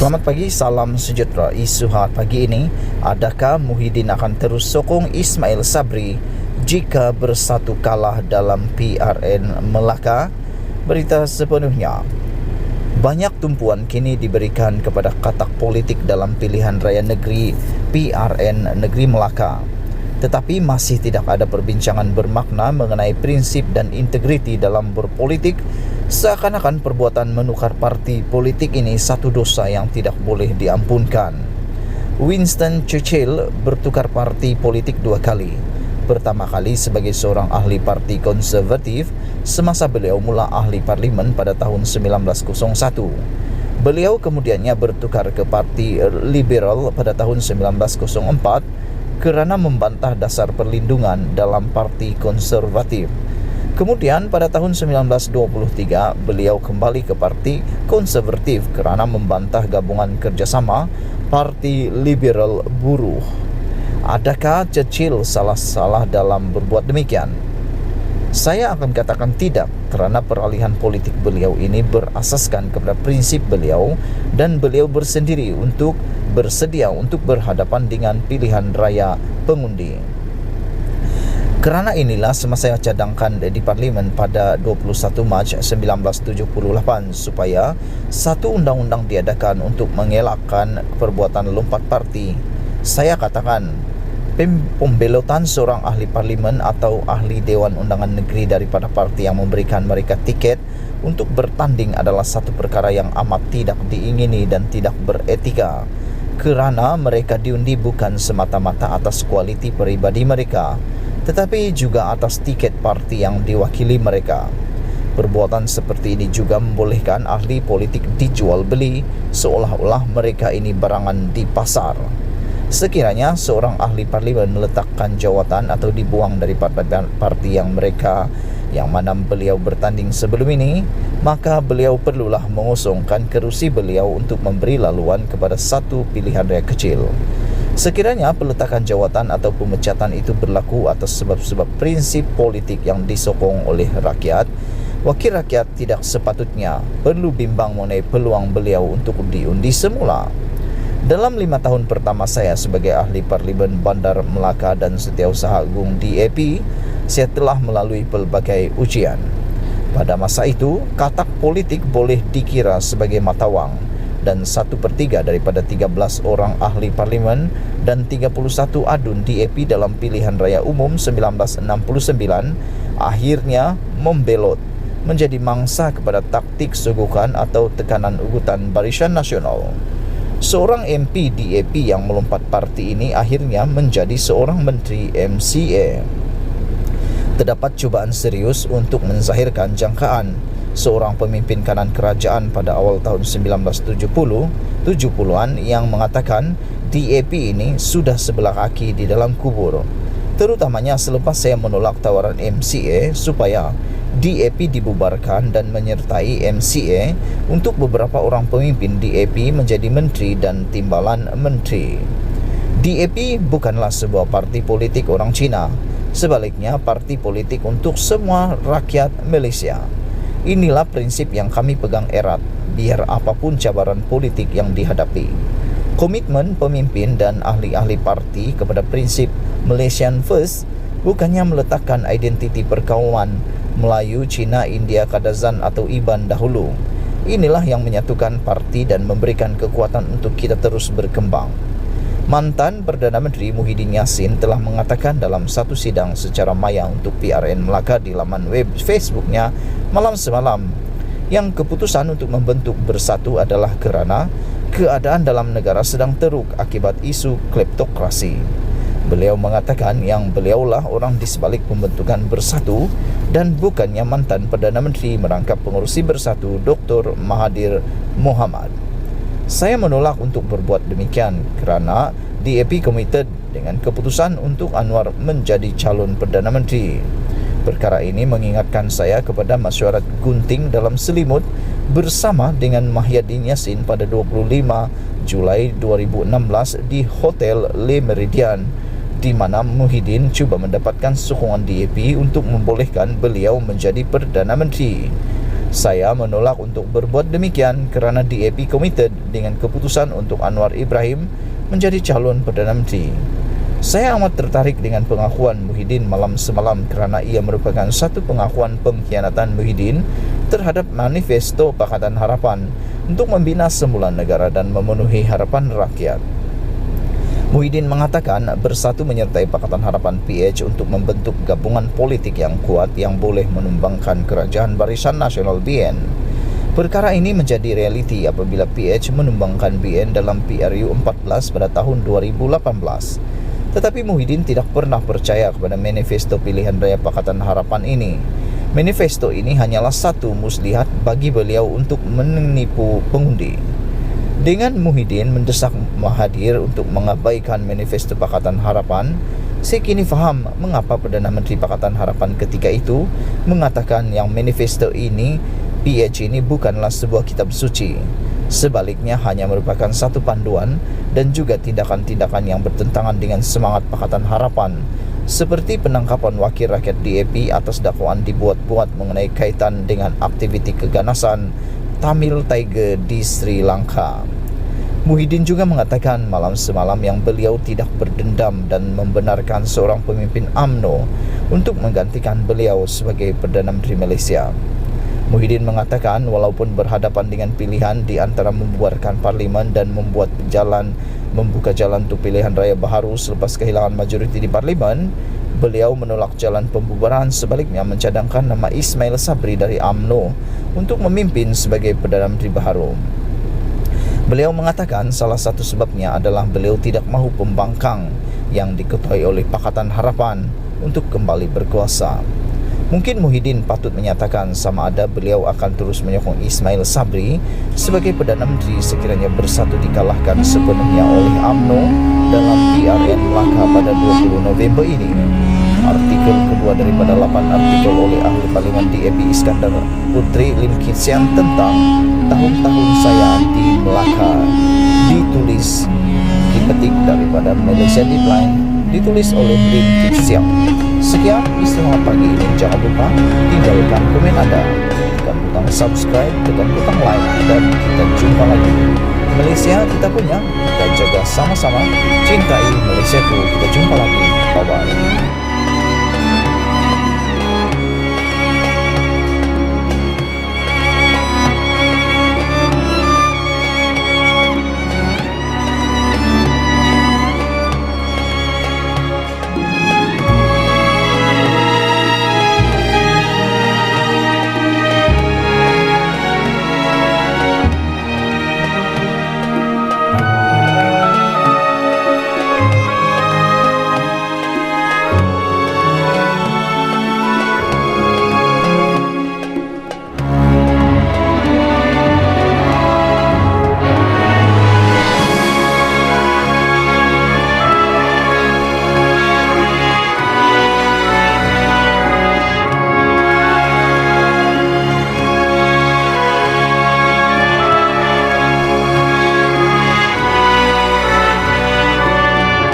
Selamat pagi, salam sejahtera. Isu hangat pagi ini, adakah Muhyiddin akan terus sokong Ismail Sabri jika bersatu kalah dalam PRN Melaka? Berita sepenuhnya. Banyak tumpuan kini diberikan kepada katak politik dalam pilihan raya negeri PRN Negeri Melaka. Tetapi masih tidak ada perbincangan bermakna mengenai prinsip dan integriti dalam berpolitik, seakan-akan perbuatan menukar parti politik ini satu dosa yang tidak boleh diampunkan. Winston Churchill bertukar parti politik 2 kali. Pertama kali sebagai seorang ahli parti konservatif semasa beliau mula ahli parlimen pada tahun 1901. Beliau kemudiannya bertukar ke parti liberal pada tahun 1904 kerana membantah dasar perlindungan dalam parti konservatif. Kemudian pada tahun 1923 beliau kembali ke parti konservatif kerana membantah gabungan kerjasama parti liberal buruh. Adakah Churchill salah dalam berbuat demikian? Saya akan katakan tidak, kerana peralihan politik beliau ini berasaskan kepada prinsip beliau dan beliau bersedia untuk berhadapan dengan pilihan raya pengundi. Kerana inilah semasa saya cadangkan di Parlimen pada 21 Mac 1978 supaya satu undang-undang diadakan untuk mengelakkan perbuatan lompat parti. Saya katakan pembelotan seorang ahli parlimen atau ahli Dewan Undangan Negeri daripada parti yang memberikan mereka tiket untuk bertanding adalah satu perkara yang amat tidak diingini dan tidak beretika, kerana mereka diundi bukan semata-mata atas kualiti peribadi mereka, tetapi juga atas tiket parti yang diwakili mereka. Perbuatan seperti ini juga membolehkan ahli politik dijual beli seolah-olah mereka ini barangan di pasar. Sekiranya seorang ahli parlimen meletakkan jawatan atau dibuang dari parti yang mana beliau bertanding sebelum ini, maka beliau perlulah mengosongkan kerusi beliau untuk memberi laluan kepada satu pilihan raya kecil. Sekiranya peletakan jawatan atau pemecatan itu berlaku atas sebab-sebab prinsip politik yang disokong oleh rakyat, wakil rakyat tidak sepatutnya perlu bimbang mengenai peluang beliau untuk diundi semula. Dalam 5 tahun pertama saya sebagai ahli parlimen Bandar Melaka dan Setiausaha Agung DAP, saya telah melalui pelbagai ujian. Pada masa itu, katak politik boleh dikira sebagai matawang, dan 1/3 daripada 13 orang ahli parlimen dan 31 adun DAP dalam pilihan raya umum 1969 akhirnya membelot menjadi mangsa kepada taktik sogokan atau tekanan ugutan Barisan Nasional. Seorang MP DAP yang melompat parti ini akhirnya menjadi seorang menteri MCA. Terdapat cubaan serius untuk menzahirkan jangkaan seorang pemimpin kanan kerajaan pada awal tahun 1970-an yang mengatakan DAP ini sudah sebelah kaki di dalam kubur, terutamanya selepas saya menolak tawaran MCA supaya DAP dibubarkan dan menyertai MCA untuk beberapa orang pemimpin DAP menjadi menteri dan timbalan menteri. DAP bukanlah sebuah parti politik orang Cina, sebaliknya parti politik untuk semua rakyat Malaysia. Inilah prinsip yang kami pegang erat, biar apapun cabaran politik yang dihadapi. Komitmen pemimpin dan ahli-ahli parti kepada prinsip Malaysian First bukannya meletakkan identiti perkauman Melayu, Cina, India, Kadazan atau Iban dahulu. Inilah yang menyatukan parti dan memberikan kekuatan untuk kita terus berkembang. Mantan Perdana Menteri Muhyiddin Yassin telah mengatakan dalam satu sidang secara maya untuk PRN Melaka di laman web Facebooknya malam semalam, yang keputusan untuk membentuk bersatu adalah kerana keadaan dalam negara sedang teruk akibat isu kleptokrasi. Beliau mengatakan yang beliaulah orang di sebalik pembentukan bersatu dan bukannya mantan Perdana Menteri merangkap pengurusi bersatu Dr. Mahathir Mohamad. Saya menolak untuk berbuat demikian kerana DAP komited dengan keputusan untuk Anwar menjadi calon Perdana Menteri. Perkara ini mengingatkan saya kepada mesyuarat gunting dalam selimut bersama dengan Muhyiddin Yassin pada 25 Julai 2016 di Hotel Le Meridian, di mana Muhyiddin cuba mendapatkan sokongan DAP untuk membolehkan beliau menjadi Perdana Menteri. Saya menolak untuk berbuat demikian kerana DAP committed dengan keputusan untuk Anwar Ibrahim menjadi calon Perdana Menteri. Saya amat tertarik dengan pengakuan Muhyiddin malam semalam kerana ia merupakan satu pengakuan pengkhianatan Muhyiddin terhadap manifesto Pakatan Harapan untuk membina semula negara dan memenuhi harapan rakyat. Muhyiddin mengatakan bersatu menyertai Pakatan Harapan PH untuk membentuk gabungan politik yang kuat yang boleh menumbangkan Kerajaan Barisan Nasional BN. Perkara ini menjadi realiti apabila PH menumbangkan BN dalam PRU 14 pada tahun 2018. Tetapi Muhyiddin tidak pernah percaya kepada manifesto pilihan raya Pakatan Harapan ini. Manifesto ini hanyalah satu muslihat bagi beliau untuk menipu pengundi. Dengan Muhyiddin mendesak Mahathir untuk mengabaikan manifesto Pakatan Harapan, saya kini faham mengapa Perdana Menteri Pakatan Harapan ketika itu mengatakan yang manifesto ini, PH ini bukanlah sebuah kitab suci. Sebaliknya hanya merupakan satu panduan dan juga tindakan-tindakan yang bertentangan dengan semangat Pakatan Harapan, seperti penangkapan wakil rakyat DAP atas dakwaan dibuat-buat mengenai kaitan dengan aktiviti keganasan Tamil Tiger di Sri Lanka. Muhyiddin juga mengatakan malam semalam yang beliau tidak berdendam dan membenarkan seorang pemimpin UMNO untuk menggantikan beliau sebagai Perdana Menteri Malaysia. Muhyiddin mengatakan walaupun berhadapan dengan pilihan di antara membubarkan parlimen dan membuka jalan untuk pilihan raya baharu selepas kehilangan majoriti di parlimen, beliau menolak jalan pembubaran, sebaliknya mencadangkan nama Ismail Sabri dari UMNO untuk memimpin sebagai Perdana Menteri baharu. Beliau mengatakan salah satu sebabnya adalah beliau tidak mahu pembangkang yang diketuai oleh Pakatan Harapan untuk kembali berkuasa. Mungkin Muhyiddin patut menyatakan sama ada beliau akan terus menyokong Ismail Sabri sebagai Perdana Menteri sekiranya bersatu dikalahkan sepenuhnya oleh UMNO dalam PRN Melaka pada 20 November ini. Artikel kedua daripada 8 artikel oleh ahli parlimen DAP Iskandar Putri Lim Kit Siang tentang tahun-tahun saya di Melaka dipetik daripada Malaysia Deadline, ditulis oleh Lim Kit Siang. Sekian Istimewa Pagi ini, jangan lupa tinggalkan komen Anda, tekan butang subscribe, tekan butang like, dan kita jumpa lagi. Malaysia kita punya, kita jaga sama-sama. Cintai Malaysiaku, kita jumpa lagi. Bye-bye.